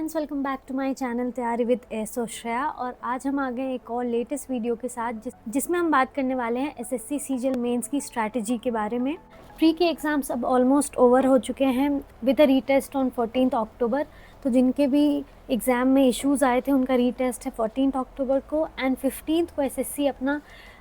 Friends, welcome back to my channel Taiyari with Aso Shreya. और आज हम आ गए एक और लेटेस्ट वीडियो के साथ जिसमें हम बात करने वाले हैं एसएससी सीजीएल मेंस की स्ट्रैटेजी के बारे में। प्री के एग्ज़ाम्स अब ऑलमोस्ट ओवर हो चुके हैं विद अ रीटेस्ट ऑन 14 अक्टूबर। तो जिनके भी एग्ज़ाम में इश्यूज़ आए थे उनका रीटेस्ट है 14 अक्टूबर को, एंड 15 को एसएससी अपना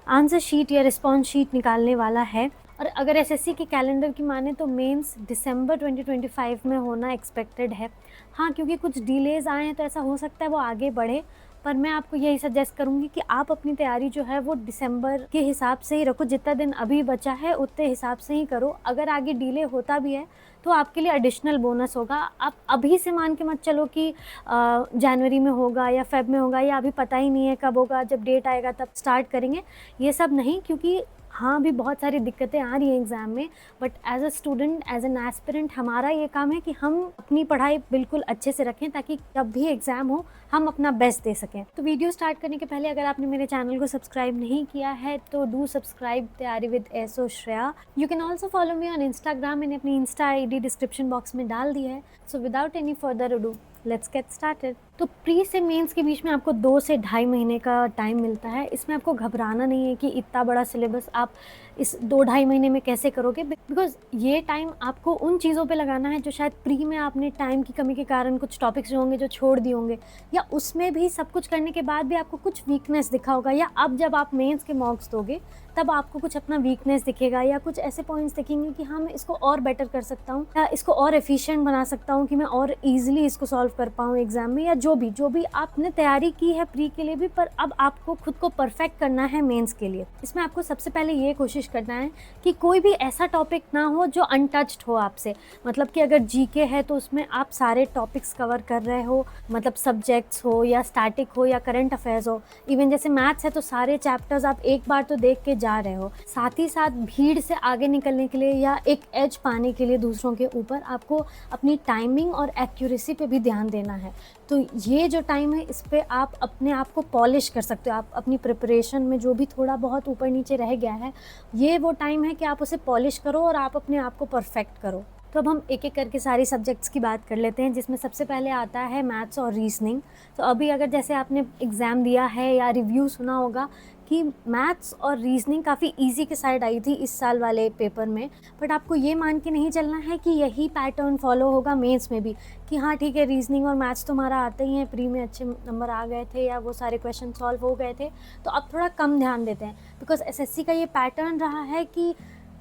आंसर शीट या रिस्पॉन्स शीट निकालने वाला है। और अगर एसएससी के कैलेंडर की माने तो मेंस दिसंबर 2025 में होना एक्सपेक्टेड है। हाँ, क्योंकि कुछ डिलेज़ आए हैं तो ऐसा हो सकता है वो आगे बढ़े, पर मैं आपको यही सजेस्ट करूँगी कि आप अपनी तैयारी जो है वो दिसंबर के हिसाब से ही रखो। जितना दिन अभी बचा है उतने हिसाब से ही करो। अगर आगे डिले होता भी है तो आपके लिए एडिशनल बोनस होगा। आप अभी से मान के मत चलो कि जनवरी में होगा या फेब में होगा, या अभी पता ही नहीं है कब होगा, जब डेट आएगा तब स्टार्ट करेंगे, ये सब नहीं। क्योंकि हाँ, भी बहुत सारी दिक्कतें आ रही हैं एग्ज़ाम में, but as a student, as an aspirant हमारा ये काम है कि हम अपनी पढ़ाई बिल्कुल अच्छे से रखें ताकि जब भी एग्ज़ाम हो हम अपना बेस्ट दे सकें। तो वीडियो स्टार्ट करने के पहले अगर आपने मेरे चैनल को सब्सक्राइब नहीं किया है तो डू सब्सक्राइब तैयारी with Aso Shreya. You can also follow me on Instagram. मैंने अपनी इंस्टा ID डिस्क्रिप्शन बॉक्स में डाल दी है। So without any further ado let's get started. तो प्री से मेंस के बीच में आपको 2 से ढाई महीने का टाइम मिलता है। इसमें आपको घबराना नहीं है कि इतना बड़ा सिलेबस आप इस 2-2.5 महीने में कैसे करोगे, बिकॉज ये टाइम आपको उन चीज़ों पे लगाना है जो शायद प्री में आपने टाइम की कमी के कारण कुछ टॉपिक्स जो होंगे जो छोड़ दिए होंगे, या उसमें भी सब कुछ करने के बाद भी आपको कुछ वीकनेस दिखा होगा, या अब जब आप मेंस के मॉक्स दोगे तब आपको कुछ अपना वीकनेस दिखेगा, या कुछ ऐसे पॉइंट्स दिखेंगे कि हाँ मैं इसको और बेटर कर सकता हूँ, या इसको और एफिशिएंट बना सकता हूँ कि मैं और ईजिली इसको सॉल्व कर पाऊँ एग्जाम में, या जो भी आपने तैयारी की है प्री के लिए भी, पर अब आपको खुद को परफेक्ट करना है मेंस के लिए। इसमें आपको सबसे पहले ये कोशिश करना है कि कोई भी ऐसा टॉपिक ना हो जो अनटच्ड हो आपसे। मतलब कि अगर जीके है तो उसमें आप सारे टॉपिक्स कवर कर रहे हो, मतलब सब्जेक्ट्स हो या स्टैटिक हो या करंट अफेयर्स हो। इवन जैसे मैथ्स है तो सारे चैप्टर्स आप एक बार तो देख के जा रहे हो। साथ ही साथ भीड़ से आगे निकलने के लिए या एक एज पाने के लिए दूसरों के ऊपर आपको अपनी टाइमिंग और एक्यूरेसी पे भी ध्यान देना है। तो ये जो टाइम है इस पे आप अपने आप को पॉलिश कर सकते हो। आप अपनी प्रिपरेशन में जो भी थोड़ा बहुत ऊपर नीचे रह गया है, ये वो टाइम है कि आप उसे पॉलिश करो और आप अपने आप को परफेक्ट करो। तो अब हम एक एक करके सारी सब्जेक्ट्स की बात कर लेते हैं, जिसमें सबसे पहले आता है मैथ्स और रीजनिंग। तो अभी अगर जैसे आपने एग्ज़ाम दिया है या रिव्यू सुना होगा कि मैथ्स और रीजनिंग काफ़ी इजी के साइड आई थी इस साल वाले पेपर में, बट आपको ये मान के नहीं चलना है कि यही पैटर्न फॉलो होगा मेंस में भी, कि हाँ ठीक है रीजनिंग और मैथ्स तुम्हारा आते ही हैं, प्री में अच्छे नंबर आ गए थे या वो सारे क्वेश्चन सॉल्व हो गए थे तो अब थोड़ा कम ध्यान देते हैं। बिकॉज एसएससी का ये पैटर्न रहा है कि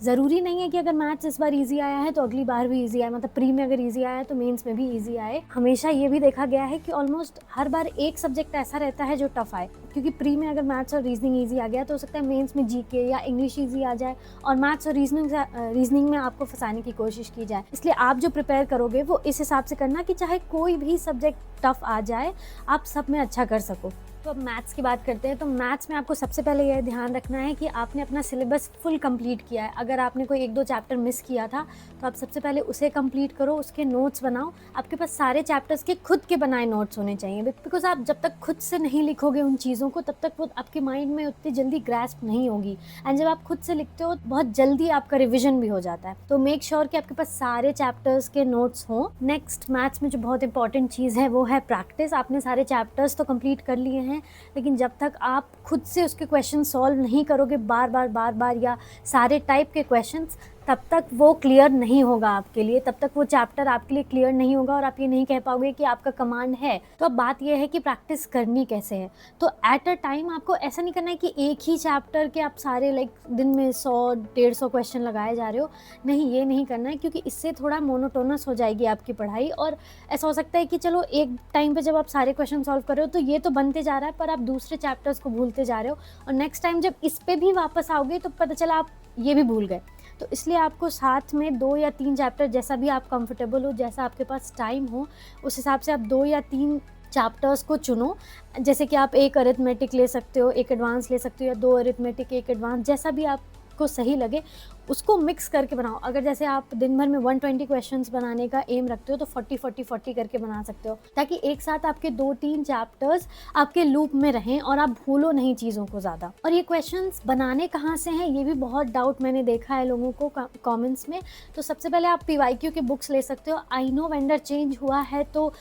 ज़रूरी नहीं है कि अगर मैथ्स इस बार इजी आया है तो अगली बार भी इजी आए, मतलब प्री में अगर इजी आया है तो मेंस में भी इजी आए। हमेशा ये भी देखा गया है कि ऑलमोस्ट हर बार एक सब्जेक्ट ऐसा रहता है जो टफ आए, क्योंकि प्री में अगर मैथ्स और रीजनिंग इजी आ गया तो हो सकता है मेंस में जीके या इंग्लिश इजी आ जाए और मैथ्स और रीजनिंग में आपको फंसाने की कोशिश की जाए। इसलिए आप जो प्रिपेयर करोगे वो इस हिसाब से करना कि चाहे कोई भी सब्जेक्ट टफ आ जाए आप सब में अच्छा कर सको। तो अब मैथ्स की बात करते हैं। तो मैथ्स में आपको सबसे पहले यह ध्यान रखना है कि आपने अपना सिलेबस फुल कंप्लीट किया है। अगर आपने कोई 1-2 चैप्टर मिस किया था तो आप सबसे पहले उसे कंप्लीट करो, उसके नोट्स बनाओ। आपके पास सारे चैप्टर्स के खुद के बनाए नोट्स होने चाहिए, बिकॉज आप जब तक खुद से नहीं लिखोगे उन चीज़ों को तब तक वो आपके माइंड में उतनी जल्दी ग्रैस्प नहीं होगी। एंड जब आप खुद से लिखते हो बहुत जल्दी आपका रिविजन भी हो जाता है। तो मेक श्योर कि आपके पास सारे चैप्टर्स के नोट्स हों। नेक्स्ट, मैथ्स में जो बहुत इंपॉर्टेंट चीज़ है वो है प्रैक्टिस। आपने सारे चैप्टर्स तो कंप्लीट कर लिए हैं, लेकिन जब तक आप खुद से उसके क्वेश्चन सॉल्व नहीं करोगे बार बार या सारे टाइप के क्वेश्चंस, तब तक वो क्लियर नहीं होगा आपके लिए, तब तक वो चैप्टर आपके लिए क्लियर नहीं होगा और आप ये नहीं कह पाओगे कि आपका कमांड है। तो अब बात ये है कि प्रैक्टिस करनी कैसे है। तो एट अ टाइम आपको ऐसा नहीं करना है कि एक ही चैप्टर के आप सारे दिन में 100-150 क्वेश्चन लगाए जा रहे हो। नहीं, ये नहीं करना है, क्योंकि इससे थोड़ा मोनोटोनस हो जाएगी आपकी पढ़ाई। और ऐसा हो सकता है कि चलो एक टाइम पर जब आप सारे क्वेश्चन सॉल्व कर रहे हो तो ये तो बनते जा रहा है, पर आप दूसरे चैप्टर्स को भूलते जा रहे हो, और नेक्स्ट टाइम जब इस पर भी वापस आओगे तो पता चला आप ये भी भूल गए। तो इसलिए आपको साथ में 2 या 3 चैप्टर, जैसा भी आप कंफर्टेबल हो, जैसा आपके पास टाइम हो, उस हिसाब से आप 2 या 3 चैप्टर्स को चुनो। जैसे कि आप एक अरिथमेटिक ले सकते हो, एक एडवांस ले सकते हो, या 2 अरिथमेटिक एक एडवांस, जैसा भी आपको सही लगे उसको मिक्स करके बनाओ। अगर जैसे आप दिन भर में 120 क्वेश्चंस बनाने का एम रखते हो तो 40-40-40 करके बना सकते हो, ताकि एक साथ आपके 2-3 चैप्टर्स आपके लूप में रहें और आप भूलो नहीं चीज़ों को ज़्यादा। और ये क्वेश्चंस बनाने कहाँ से हैं, ये भी बहुत डाउट मैंने देखा है लोगों को कमेंट्स में। तो सबसे पहले आप PYQ की बुक्स ले सकते हो। आई नो वेंडर चेंज हुआ है तो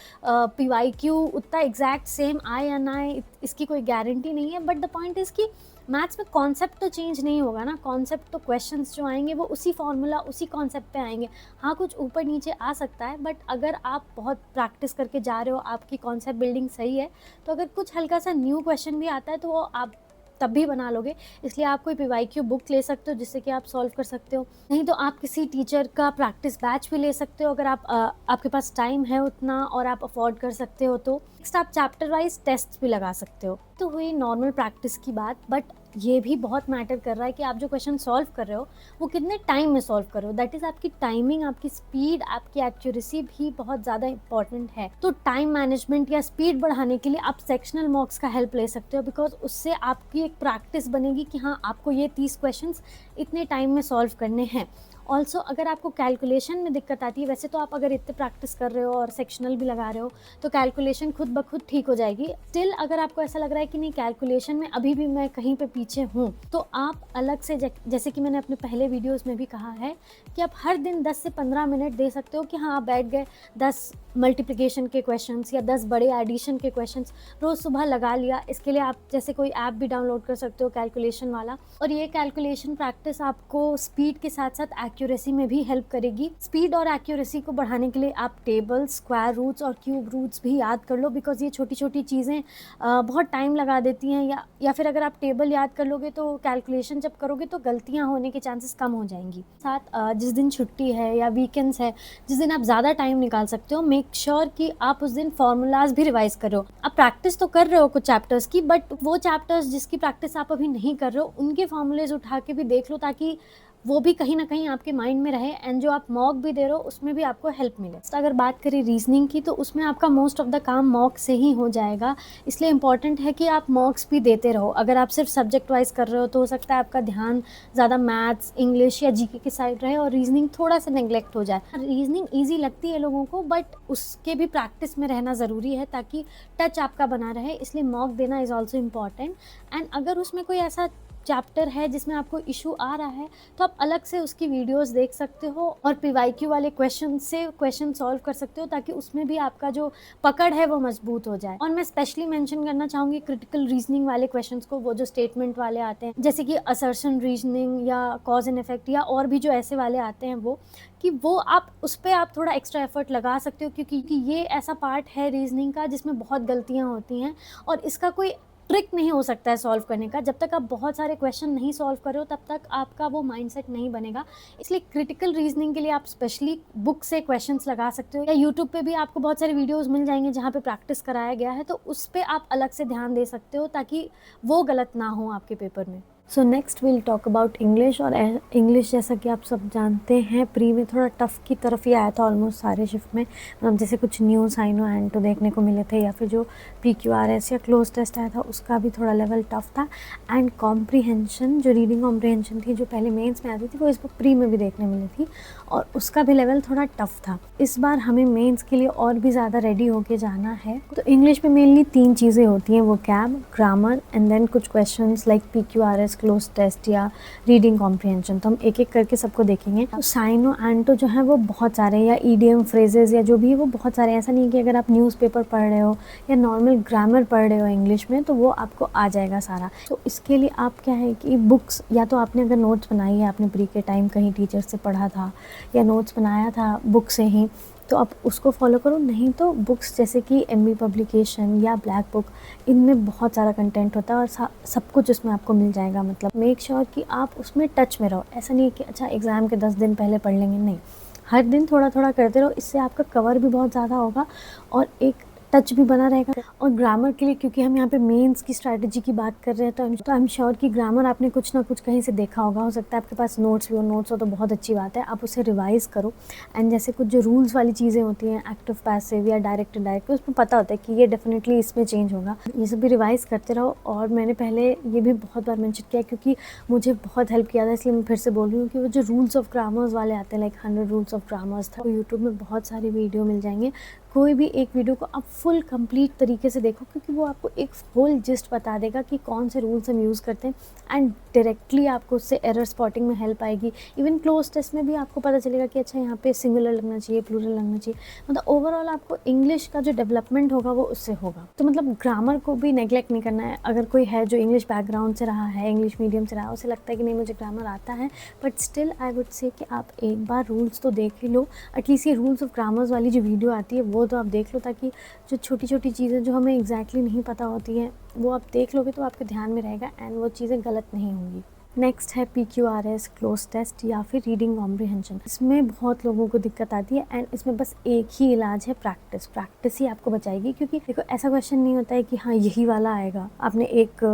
PYQ उतना एग्जैक्ट सेम आए या ना आए इसकी कोई गारंटी नहीं है, बट द पॉइंट इज़ कि मैथ्स में कॉन्सेप्ट तो चेंज नहीं होगा ना। कॉन्सेप्ट तो क्वेश्चंस जो आएंगे वो उसी फॉर्मूला उसी कॉन्सेप्ट पे आएंगे। हाँ, कुछ ऊपर नीचे आ सकता है, बट अगर आप बहुत प्रैक्टिस करके जा रहे हो, आपकी कॉन्सेप्ट बिल्डिंग सही है, तो अगर कुछ हल्का सा न्यू क्वेश्चन भी आता है तो वो आप तब भी बना लोगे। इसलिए आप कोई PYQ बुक ले सकते हो जिससे कि आप सॉल्व कर सकते हो। नहीं तो आप किसी टीचर का प्रैक्टिस बैच भी ले सकते हो, अगर आपके पास टाइम है उतना और आप अफोर्ड कर सकते हो तो। नेक्स्ट, आप चैप्टर वाइज टेस्ट भी लगा सकते हो। तो हुई नॉर्मल प्रैक्टिस की बात, बट ये भी बहुत मैटर कर रहा है कि आप जो क्वेश्चन सॉल्व कर रहे हो वो कितने टाइम में सॉल्व कर रहे हो। दैट इज़ आपकी टाइमिंग, आपकी स्पीड, आपकी एक्यूरेसी भी बहुत ज़्यादा इंपॉर्टेंट है। तो टाइम मैनेजमेंट या स्पीड बढ़ाने के लिए आप सेक्शनल मॉक्स का हेल्प ले सकते हो, बिकॉज उससे आपकी एक प्रैक्टिस बनेगी कि हाँ, आपको ये 30 क्वेश्चंस इतने टाइम में सॉल्व करने हैं। ऑल्सो अगर आपको कैलकुलेशन में दिक्कत आती है, वैसे तो आप अगर इतने प्रैक्टिस कर रहे हो और सेक्शनल भी लगा रहे हो तो कैलकुलेशन खुद ब खुद ठीक हो जाएगी। स्टिल अगर आपको ऐसा लग रहा है कि नहीं, कैलकुलेशन में अभी भी मैं कहीं पे पीछे हूँ, तो आप अलग से जैसे कि मैंने अपने पहले वीडियोस में भी कहा है कि आप हर दिन 10 से 15 मिनट दे सकते हो कि हाँ, आप बैठ गए 10 मल्टीप्लिकेशन के क्वेश्चंस या 10 बड़े एडिशन के क्वेश्चंस रोज़ सुबह लगा लिया। इसके लिए आप जैसे कोई ऐप भी डाउनलोड कर सकते हो कैलकुलेशन वाला, और ये कैलकुलेशन प्रैक्टिस आपको स्पीड के साथ साथ एक्यूरेसी में भी हेल्प करेगी। स्पीड और एक्यूरेसी को बढ़ाने के लिए आप टेबल्स, स्क्वायर रूट्स और क्यूब रूट्स भी याद कर लो, बिकॉज ये छोटी छोटी चीज़ें बहुत टाइम लगा देती हैं। या फिर अगर आप टेबल याद कर लोगे तो कैलकुलेशन जब करोगे तो गलतियाँ होने के चांसेस कम हो जाएंगी। साथ जिस दिन छुट्टी है या वीकेंड्स है, जिस दिन आप ज़्यादा टाइम निकाल सकते हो, मेक श्योर कि आप उस दिन फॉर्मूलाज भी रिवाइज कर रहे हो। आप प्रैक्टिस तो कर रहे हो कुछ चैप्टर्स की, बट वो चैप्टर्स जिसकी प्रैक्टिस आप अभी नहीं कर रहे हो उनके फॉर्मूलेज उठा के भी देख लो, ताकि वो भी कहीं ना कहीं आपके माइंड में रहे, एंड जो आप मॉक भी दे रहे हो उसमें भी आपको हेल्प मिले। अगर बात करें रीजनिंग की, तो उसमें आपका मोस्ट ऑफ द काम मॉक से ही हो जाएगा। इसलिए इंपॉर्टेंट है कि आप मॉक्स भी देते रहो। अगर आप सिर्फ सब्जेक्ट वाइज कर रहे हो तो हो सकता है आपका ध्यान ज़्यादा मैथ्स, इंग्लिश या जीके की साइड रहे और रीजनिंग थोड़ा सा नेग्लेक्ट हो जाए। रीजनिंग ईजी लगती है लोगों को, बट उसके भी प्रैक्टिस में रहना ज़रूरी है ताकि टच आपका बना रहे। इसलिए मॉक देना इज़ ऑल्सो इम्पॉर्टेंट। एंड अगर उसमें कोई ऐसा चैप्टर है जिसमें आपको इशू आ रहा है तो आप अलग से उसकी वीडियोस देख सकते हो और PYQ वाले क्वेश्चन से क्वेश्चन सॉल्व कर सकते हो, ताकि उसमें भी आपका जो पकड़ है वो मजबूत हो जाए। और मैं स्पेशली मेंशन करना चाहूँगी क्रिटिकल रीजनिंग वाले क्वेश्चंस को, वो जो स्टेटमेंट वाले आते हैं जैसे कि असर्शन रीजनिंग या कॉज एंड इफेक्ट, या और भी जो ऐसे वाले आते हैं वो आप उस पर आप थोड़ा एक्स्ट्रा एफर्ट लगा सकते हो, क्योंकि ये ऐसा पार्ट है रीजनिंग का जिसमें बहुत गलतियाँ होती हैं और इसका कोई ट्रिक नहीं हो सकता है सॉल्व करने का। जब तक आप बहुत सारे क्वेश्चन नहीं सॉल्व कर रहे हो तब तक आपका वो माइंडसेट नहीं बनेगा। इसलिए क्रिटिकल रीजनिंग के लिए आप स्पेशली बुक से क्वेश्चंस लगा सकते हो, या यूट्यूब पे भी आपको बहुत सारे वीडियोस मिल जाएंगे जहाँ पे प्रैक्टिस कराया गया है, तो उस पर आप अलग से ध्यान दे सकते हो ताकि वो गलत ना हो आपके पेपर में। So next will talk about English. और इंग्लिश जैसा कि आप सब जानते हैं प्री में थोड़ा टफ़ की तरफ ही आया था ऑलमोस्ट सारे शिफ्ट में। मतलब जैसे कुछ न्यूज़ आई नो एंड तो देखने को मिले थे, या फिर जो PQRS या क्लोज टेस्ट आया था उसका भी थोड़ा लेवल टफ था। एंड कॉम्प्रीहेंशन, जो रीडिंग कॉम्प्रीहेंशन थी जो पहले मेंस में आती थी, वो इस बार प्री में भी देखने मिली थी और उसका भी लेवल थोड़ा टफ था। इस बार हमें मेंस के लिए और भी ज़्यादा रेडी होके जाना है। तो इंग्लिश में मेनली 3 चीज़ें होती हैं, वोकैब, ग्रामर एंड देन कुछ questions like PQRS, cloze test या रीडिंग कॉम्प्रीहेंशन। तो हम एक एक करके सबको देखेंगे। तो साइनो एंटो जो है वो बहुत सारे, या ईडीएम फ्रेजेस या जो भी है वो बहुत सारे। ऐसा नहीं कि अगर आप न्यूज़पेपर पढ़ रहे हो या नॉर्मल ग्रामर पढ़ रहे हो इंग्लिश में तो वो आपको आ जाएगा सारा। तो इसके लिए आप क्या है कि बुक्स, या तो आपने अगर नोट्स बनाई है, आपने प्री के टाइम कहीं टीचर से पढ़ा था या नोट्स बनाया था बुक से ही, तो आप उसको फॉलो करो। नहीं तो बुक्स जैसे कि MB पब्लिकेशन या ब्लैक बुक, इनमें बहुत सारा कंटेंट होता है और सब कुछ उसमें आपको मिल जाएगा। मतलब मेक श्योर कि आप उसमें टच में रहो। ऐसा नहीं है कि अच्छा एग्ज़ाम के 10 दिन पहले पढ़ लेंगे, नहीं, हर दिन थोड़ा थोड़ा करते रहो। इससे आपका कवर भी बहुत ज़्यादा होगा और एक टच भी बना रहेगा। और ग्रामर के लिए, क्योंकि हम यहाँ पे मेंस की स्ट्रैटेजी की बात कर रहे हैं, तो आई एम श्योर कि ग्रामर आपने कुछ ना कुछ कहीं से देखा होगा। हो सकता है आपके पास नोट्स भी हो, नोट्स हो तो बहुत अच्छी बात है, आप उसे रिवाइज़ करो। एंड जैसे कुछ जो रूल्स वाली चीज़ें होती हैं, एक्टिव पैसिव या डायरेक्ट इनडायरेक्ट, उसमें पता होता है कि ये डेफिनेटली इसमें चेंज होगा, ये सब भी रिवाइज़ करते रहो। और मैंने पहले ये भी बहुत बार मेंशन किया क्योंकि मुझे बहुत हेल्प किया था, इसलिए मैं फिर से बोल रही हूँ कि वो जो रूल्स ऑफ ग्रामर्स वाले आते हैं, लाइक 100 रूल्स ऑफ ग्रामर्स था, यूट्यूब में बहुत सारी वीडियो मिल जाएंगे। कोई भी एक वीडियो को आप फुल कंप्लीट तरीके से देखो, क्योंकि वो आपको एक होल जिस्ट बता देगा कि कौन से रूल्स हम यूज़ करते हैं। एंड डायरेक्टली आपको उससे एरर स्पॉटिंग में हेल्प आएगी। इवन क्लोज टेस्ट में भी आपको पता चलेगा कि अच्छा यहाँ पे सिंगुलर लगना चाहिए, प्लूरल लगना चाहिए। मतलब ओवरऑल आपको इंग्लिश का जो डेवलपमेंट होगा वो उससे होगा। तो मतलब ग्रामर को भी नेग्लेक्ट नहीं करना है। अगर कोई है जो इंग्लिश बैकग्राउंड से रहा है, इंग्लिश मीडियम से रहा है, उसे लगता है कि नहीं मुझे ग्रामर आता है, but still I would say कि आप एक बार रूल्स तो देख ही लो। एटलीस्ट ये रूल्स ऑफ ग्रामर्स वाली जो वीडियो आती है वो तो आप देख लो, ताकि जो छोटी छोटी चीज़ें जो हमें एग्जैक्टली नहीं पता होती हैं वो आप देख लोगे तो आपके ध्यान में रहेगा एंड वो चीज़ें गलत नहीं होंगी। नेक्स्ट है PQRS क्लोज टेस्ट या फिर रीडिंग कॉम्प्रिहेंशन। इसमें बहुत लोगों को दिक्कत आती है एंड इसमें बस एक ही इलाज है, प्रैक्टिस। प्रैक्टिस ही आपको बचाएगी, क्योंकि देखो ऐसा क्वेश्चन नहीं होता है कि हाँ यही वाला आएगा, आपने एक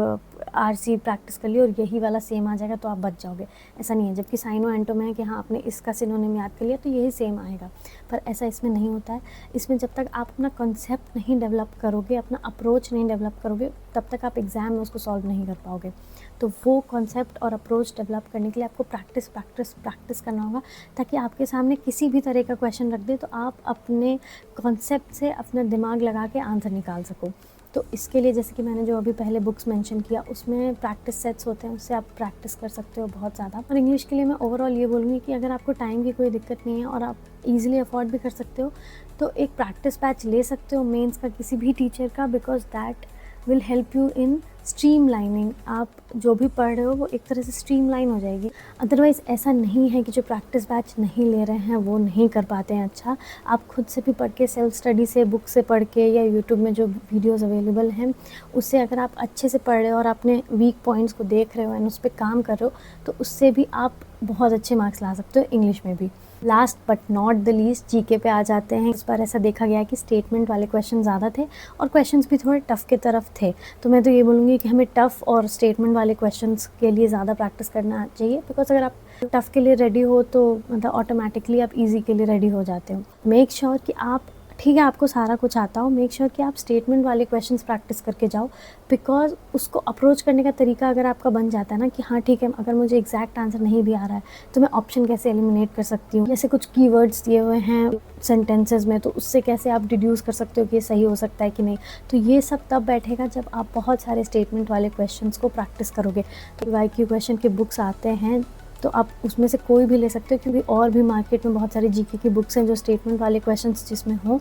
RC प्रैक्टिस कर ली और यही वाला सेम आ जाएगा तो आप बच जाओगे, ऐसा नहीं है। जबकि साइनो एंटो में है कि हाँ आपने इसका सिनोनिम याद कर लिया तो यही सेम आएगा, पर ऐसा इसमें नहीं होता है। इसमें जब तक आप अपना कॉन्सेप्ट नहीं डेवलप करोगे, अपना अप्रोच नहीं डेवलप करोगे, तब तक आप एग्ज़ाम में उसको सॉल्व नहीं कर पाओगे। तो वो कॉन्सेप्ट और अप्रोच डेवलप करने के लिए आपको प्रैक्टिस प्रैक्टिस प्रैक्टिस करना होगा, ताकि आपके सामने किसी भी तरह का क्वेश्चन रख दे तो आप अपने कॉन्सेप्ट से अपना दिमाग लगा के आंसर निकाल सको। तो इसके लिए जैसे कि मैंने जो अभी पहले बुक्स मेंशन किया, उसमें प्रैक्टिस सेट्स होते हैं, उससे आप प्रैक्टिस कर सकते हो बहुत ज़्यादा। और इंग्लिश के लिए मैं ओवरऑल ये बोलूँगी कि अगर आपको टाइम की कोई दिक्कत नहीं है और आप ईज़िली अफोर्ड भी कर सकते हो, तो एक प्रैक्टिस बैच ले सकते हो मेंस का किसी भी टीचर का, because that will help you in streamlining. आप जो भी पढ़ रहे हो वो एक तरह से स्ट्रीमलाइन हो जाएगी। अदरवाइज़ ऐसा नहीं है कि जो प्रैक्टिस बैच नहीं ले रहे हैं वो नहीं कर पाते हैं अच्छा। आप खुद से भी पढ़ के, सेल्फ स्टडी से, बुक से पढ़ के, या यूट्यूब में जो वीडियोस अवेलेबल हैं उससे अगर आप अच्छे से पढ़ रहे हो और अपने वीक पॉइंट्स को देख रहे हो एंड उस पर काम कर रहे हो, तो उससे भी आप बहुत अच्छे मार्क्स ला सकते हो इंग्लिश में भी। Last but not the least GK पे आ जाते हैं। इस बार ऐसा देखा गया कि स्टेटमेंट वाले क्वेश्चन ज़्यादा थे और क्वेश्चंस भी थोड़े टफ़ के तरफ थे। तो मैं तो ये बोलूँगी कि हमें टफ़ और स्टेटमेंट वाले क्वेश्चंस के लिए ज़्यादा प्रैक्टिस करना चाहिए, बिकॉज अगर आप टफ़ के लिए रेडी हो तो मतलब ऑटोमेटिकली आप ईजी के लिए रेडी हो जाते हो। मेक श्योर कि आप, ठीक है आपको सारा कुछ आता हो, मेक श्योर कि आप स्टेटमेंट वाले क्वेश्चंस प्रैक्टिस करके जाओ, बिकॉज उसको अप्रोच करने का तरीका अगर आपका बन जाता है ना कि हाँ ठीक है, अगर मुझे एग्जैक्ट आंसर नहीं भी आ रहा है तो मैं ऑप्शन कैसे एलिमिनेट कर सकती हूँ, जैसे कुछ कीवर्ड्स दिए हुए हैं सेंटेंसेस में तो उससे कैसे आप डिड्यूस कर सकते हो कि ये सही हो सकता है कि नहीं। तो ये सब तब बैठेगा जब आप बहुत सारे स्टेटमेंट वाले क्वेश्चंस को प्रैक्टिस करोगे। तो YQ क्वेश्चन के बुक्स आते हैं तो आप उसमें से कोई भी ले सकते हो, क्योंकि और भी मार्केट में बहुत सारी जीके की बुक्स हैं जो स्टेटमेंट वाले क्वेश्चंस जिसमें हो,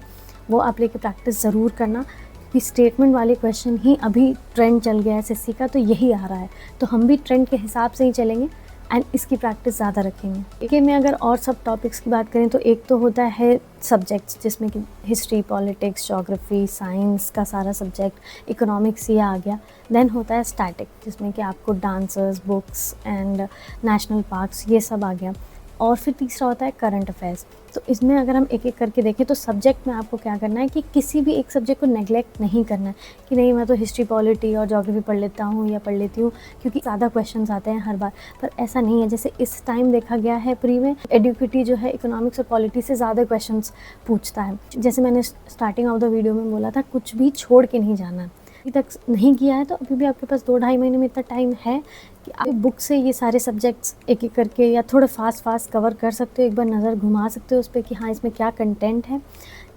वो आप लेके प्रैक्टिस ज़रूर करना, कि स्टेटमेंट वाले क्वेश्चन ही अभी ट्रेंड चल गया है SSC का, तो यही आ रहा है, तो हम भी ट्रेंड के हिसाब से ही चलेंगे एंड इसकी प्रैक्टिस ज़्यादा रखेंगे। देखिए मैं अगर और सब टॉपिक्स की बात करें तो एक तो होता है सब्जेक्ट्स, जिसमें कि हिस्ट्री, पॉलिटिक्स, ज्योग्राफी, साइंस का सारा सब्जेक्ट, इकोनॉमिक्स ये आ गया। देन होता है स्टैटिक, जिसमें कि आपको dancers, books and national parks ये सब आ गया। और फिर तीसरा होता है करंट अफेयर्स। तो इसमें अगर हम एक एक करके देखें तो सब्जेक्ट में आपको क्या करना है कि किसी भी एक सब्जेक्ट को नेग्लेक्ट नहीं करना है कि नहीं मैं तो हिस्ट्री, पॉलिटी और ज्योग्राफी पढ़ लेता हूँ या पढ़ लेती हूँ क्योंकि ज़्यादा क्वेश्चंस आते हैं हर बार, पर ऐसा नहीं है। जैसे इस टाइम देखा गया है प्री में एडुकेटी जो है इकोनॉमिक्स और पॉलिटी से ज़्यादा क्वेश्चंस पूछता है। जैसे मैंने स्टार्टिंग ऑफ द वीडियो में बोला था, कुछ भी छोड़ के नहीं जाना है। अभी तक नहीं किया है तो अभी भी आपके पास 2-2.5 महीने में इतना टाइम है कि आप बुक से ये सारे सब्जेक्ट्स एक एक करके या थोड़ा फास्ट कवर कर सकते हो, एक बार नज़र घुमा सकते हो उस पर कि हाँ इसमें क्या कंटेंट है।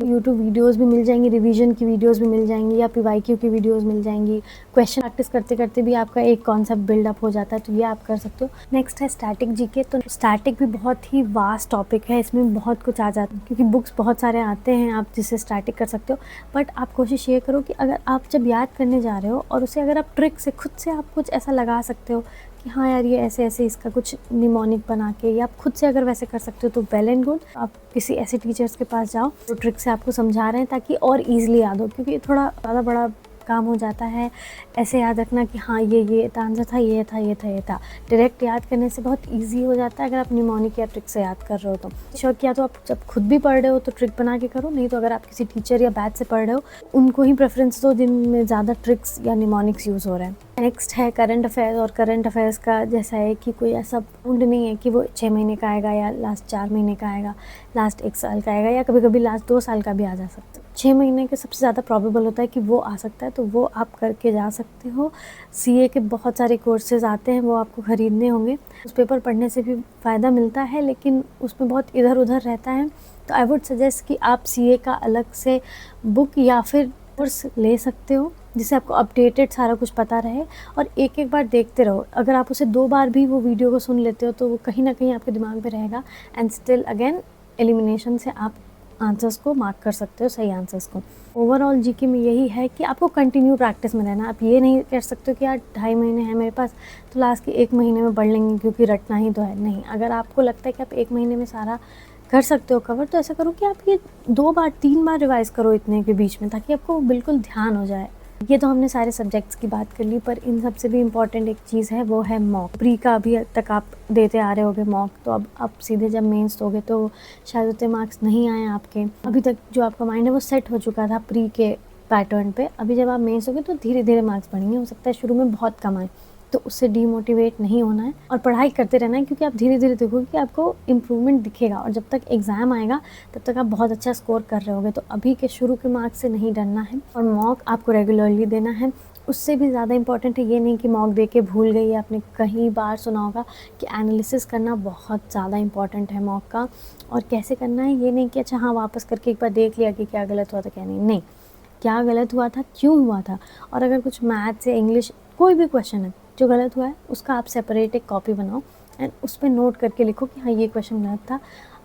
यूट्यूब वीडियोस भी मिल जाएंगी, रिवीजन की वीडियोस भी मिल जाएंगी या PYQ की वीडियोस मिल जाएंगी। क्वेश्चन प्रैक्टिस करते करते भी आपका एक कॉन्सेप्ट बिल्डअप हो जाता है, तो ये आप कर सकते हो। नेक्स्ट है स्टैटिक जीके। तो स्टैटिक भी बहुत ही वास्ट टॉपिक है, इसमें बहुत कुछ आ जाता है क्योंकि बुक्स बहुत सारे आते हैं आप जिससे स्टैटिक कर सकते हो। बट आप कोशिश ये करो कि अगर आप जब याद करने जा रहे हो और उसे अगर आप ट्रिक से खुद से आप कुछ ऐसा लगा सकते हो कि हाँ यार ये ऐसे ऐसे इसका कुछ निमोनिक बना के, या आप खुद से अगर वैसे कर सकते हो तो वेल एंड गुड। आप किसी ऐसे टीचर्स के पास जाओ जो ट्रिक से आपको समझा रहे हैं ताकि और ईजिली याद हो, क्योंकि थोड़ा ज़्यादा बड़ा काम हो जाता है ऐसे याद रखना कि हाँ ये आंसर था, ये था, ये था, ये था। डायरेक्ट याद करने से बहुत ईजी हो जाता है अगर आप निमोनिक या ट्रिक से याद कर रहे हो तो। श्योर किया तो आप जब खुद भी पढ़ रहे हो तो ट्रिक बना के करो, नहीं तो अगर आप किसी टीचर या बैच से पढ़ रहे हो उनको ही प्रेफरेंस दो जिनमें ज़्यादा ट्रिक्स या निमोनिक्स यूज़ हो रहे हैं। नेक्स्ट है करंट अफेयर्स। और करंट अफेयर्स का जैसा है कि कोई ऐसा बाउंड नहीं है कि वो 6 महीने का आएगा या लास्ट 4 महीने का आएगा, लास्ट 1 साल का आएगा या कभी कभी लास्ट 2 साल का भी आ जा सकता है। 6 महीने के सबसे ज़्यादा प्रॉबेबल होता है कि वो आ सकता है, तो वो आप करके जा सकते हो। सीए के बहुत सारे कोर्सेज आते हैं, वो आपको ख़रीदने होंगे। उस पेपर पढ़ने से भी फ़ायदा मिलता है लेकिन उसमें बहुत इधर उधर रहता है, तो आई वुड सजेस्ट कि आप सीए का अलग से बुक या फिर कोर्स ले सकते हो जिससे आपको अपडेटेड सारा कुछ पता रहे और एक एक बार देखते रहो। अगर आप उसे 2 बार भी वो वीडियो को सुन लेते हो तो वो कहीं ना कहीं आपके दिमाग में रहेगा एंड स्टिल अगेन एलिमिनेशन से आप आंसर्स को मार्क कर सकते हो, सही आंसर्स को। ओवरऑल जीके में यही है कि आपको कंटिन्यू प्रैक्टिस में रहना। आप ये नहीं कर सकते हो कि यार 2.5 महीने हैं मेरे पास तो लास्ट के 1 महीने में पढ़ लेंगे क्योंकि रटना ही तो है। नहीं, अगर आपको लगता है कि आप 1 महीने में सारा कर सकते हो कवर, तो ऐसा करो कि आप ये 2 बार 3 बार रिवाइज़ करो इतने के बीच में, ताकि आपको बिल्कुल ध्यान हो जाए। ये तो हमने सारे सब्जेक्ट्स की बात कर ली, पर इन सबसे भी इम्पॉर्टेंट एक चीज़ है, वो है मॉक। प्री का अभी तक आप देते आ रहे होगे मॉक, तो अब आप सीधे जब मेंस दोगे तो शायद उतने मार्क्स नहीं आए आपके। अभी तक जो आपका माइंड है वो सेट हो चुका था प्री के पैटर्न पे। अभी जब आप मेंस दोगे तो धीरे धीरे मार्क्स बढ़ेंगे, हो सकता है शुरू में बहुत कम आए, तो उससे डीमोटिवेट नहीं होना है और पढ़ाई करते रहना है, क्योंकि आप धीरे धीरे देखोगे कि आपको इम्प्रूवमेंट दिखेगा और जब तक एग्ज़ाम आएगा तब तक आप बहुत अच्छा स्कोर कर रहे होगे। तो अभी के शुरू के मार्क्स से नहीं डरना है और मॉक आपको रेगुलरली देना है। उससे भी ज़्यादा इंपॉर्टेंट है ये नहीं कि मॉक दे के भूल गई है। आपने कहीं बार सुना होगा कि एनालिसिस करना बहुत ज़्यादा इंपॉर्टेंट है मॉक का। और कैसे करना है, ये नहीं कि अच्छा हाँ वापस करके एक बार देख लिया कि क्या गलत हुआ था क्या नहीं, क्या गलत हुआ था, क्यों हुआ था। और अगर कुछ मैथ्स या इंग्लिश कोई भी क्वेश्चन है जो गलत हुआ है उसका आप सेपरेट एक कॉपी बनाओ एंड उस पर नोट करके लिखो कि हाँ ये क्वेश्चन गलत था।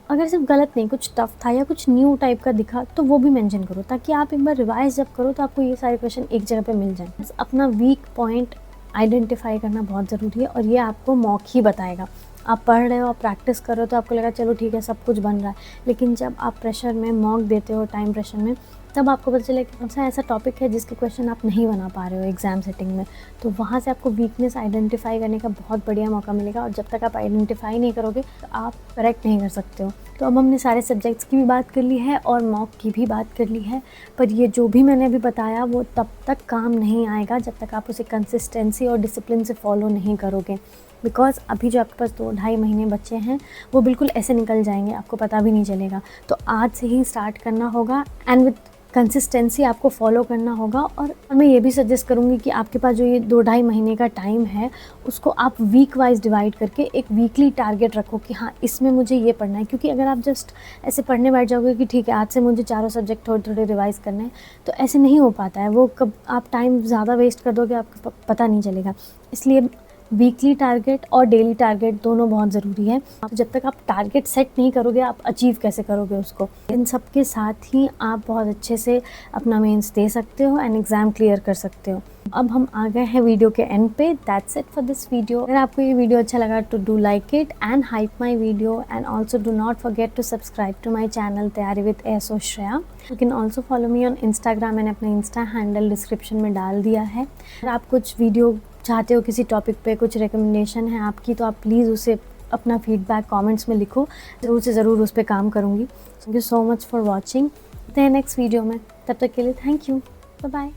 अगर सिर्फ गलत नहीं, कुछ टफ था या कुछ न्यू टाइप का दिखा तो वो भी मेंशन करो, ताकि आप एक बार रिवाइज जब करो तो आपको ये सारे क्वेश्चन एक जगह पे मिल जाए। अपना वीक पॉइंट आइडेंटिफाई करना बहुत ज़रूरी है और ये आपको मॉक ही बताएगा। आप पढ़ रहे हो, आप प्रैक्टिस कर रहे हो तो आपको लगा चलो ठीक है सब कुछ बन रहा है, लेकिन जब आप प्रेशर में मॉक देते हो, टाइम प्रेशर में, तब आपको पता चले कि कौन सा ऐसा टॉपिक है जिसके क्वेश्चन आप नहीं बना पा रहे हो एग्ज़ाम सेटिंग में। तो वहाँ से आपको वीकनेस आइडेंटिफाई करने का बहुत बढ़िया मौका मिलेगा और जब तक आप आइडेंटिफाई नहीं करोगे तो आप करेक्ट नहीं कर सकते हो। तो अब हमने सारे सब्जेक्ट्स की भी बात कर ली है और मॉक की भी बात कर ली है, पर ये जो भी मैंने अभी बताया वो तब तक काम नहीं आएगा जब तक आप उसे कंसिस्टेंसी और डिसिप्लिन से फॉलो नहीं करोगे। बिकॉज अभी जो आपके पास 2-2.5 महीने बच्चे हैं वो बिल्कुल ऐसे निकल जाएंगे, आपको पता भी नहीं चलेगा। तो आज से ही स्टार्ट करना होगा एंड विद कंसिस्टेंसी आपको फॉलो करना होगा। और मैं ये भी सजेस्ट करूँगी कि आपके पास जो ये 2-2.5 महीने का टाइम है उसको आप वीक वाइज डिवाइड करके एक वीकली टारगेट रखो कि हाँ इसमें मुझे ये पढ़ना है। क्योंकि अगर आप जस्ट ऐसे पढ़ने बैठ जाओगे कि ठीक है आज से मुझे चारों सब्जेक्ट थोड़े थोड़े रिवाइज़ करने हैं, तो ऐसे नहीं हो पाता है। वो कब आप टाइम ज़्यादा वेस्ट कर दोगे आपको पता नहीं चलेगा। इसलिए वीकली टारगेट और डेली टारगेट दोनों बहुत ज़रूरी है। आप जब तक आप टारगेट सेट नहीं करोगे आप अचीव कैसे करोगे उसको। इन सब के साथ ही आप बहुत अच्छे से अपना मेंस दे सकते हो एंड एग्ज़ाम क्लियर कर सकते हो। अब हम आ गए हैं वीडियो के एंड पे। That's it for this video. अगर आपको ये वीडियो अच्छा लगा तो do like it and hype my video and also do not forget to subscribe to my channel Taiyari with Aso Shreya. You can also follow me on Instagram. मैंने अपना Insta handle description में डाल दिया है। अगर आप कुछ वीडियो चाहते हो किसी टॉपिक पे, कुछ रिकमेंडेशन है आपकी, तो आप प्लीज़ उसे अपना फीडबैक कमेंट्स में लिखो, ज़रूर से ज़रूर उस पर काम करूँगी। Thank you so much for watching. मिलते हैं नेक्स्ट वीडियो में, तब तक के लिए थैंक यू, बाय बाय।